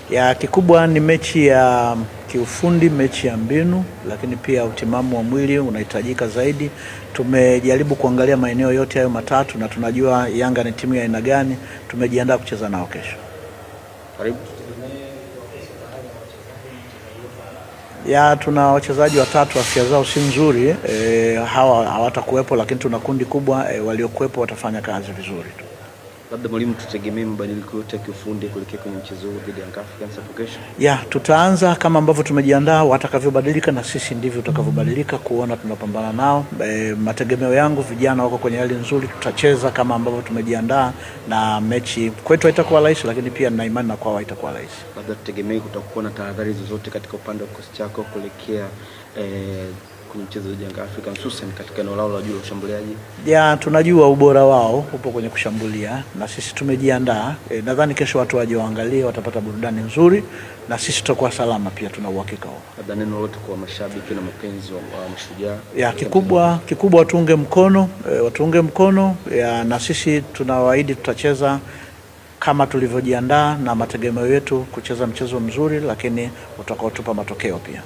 Ya kikubwa ni mechi ya kiufundi, mechi ya mbinu, lakini pia utimamu wa mwili unahitajika zaidi. Tumejaribu kuangalia maeneo yote hayo matatu na tunajua Yanga ni timu ya aina gani, tumejiandaa kucheza nao kesho. Karibu. Ya tuna wachezaji watatu, afya zao si nzuri, hawa hawatakuwepo, lakini tuna kundi kubwa, waliokuwepo watafanya kazi vizuri tu. Labda mwalimu, tutegemee mabadiliko yote ya kiufundi kuelekea kwenye mchezo huu dhidi ya Yanga Africans hapo kesho? Ya tutaanza kama ambavyo tumejiandaa, watakavyobadilika na sisi ndivyo tutakavyobadilika kuona tunapambana nao. Mategemeo yangu vijana wako kwenye hali nzuri, tutacheza kama ambavyo tumejiandaa na mechi kwetu haitakuwa rahisi, lakini pia nina imani na kwao haitakuwa rahisi. Labda tutegemee kutakuwa na tahadhari zozote katika upande wa kikosi chako kuelekea kwenye mchezo wa Yanga Afrika, hususan katika eneo lao la juu la ushambuliaji? Ya tunajua ubora wao upo kwenye kushambulia na sisi tumejiandaa. Nadhani kesho watu waje waangalie, watapata burudani nzuri na sisi tutakuwa salama pia, tuna uhakika huo. Labda neno lote kwa mashabiki na mapenzi wa Mashujaa? Ya kikubwa watuunge mkono, na sisi tunawaahidi tutacheza kama tulivyojiandaa na mategemeo yetu kucheza mchezo mzuri, lakini utakaotupa matokeo pia.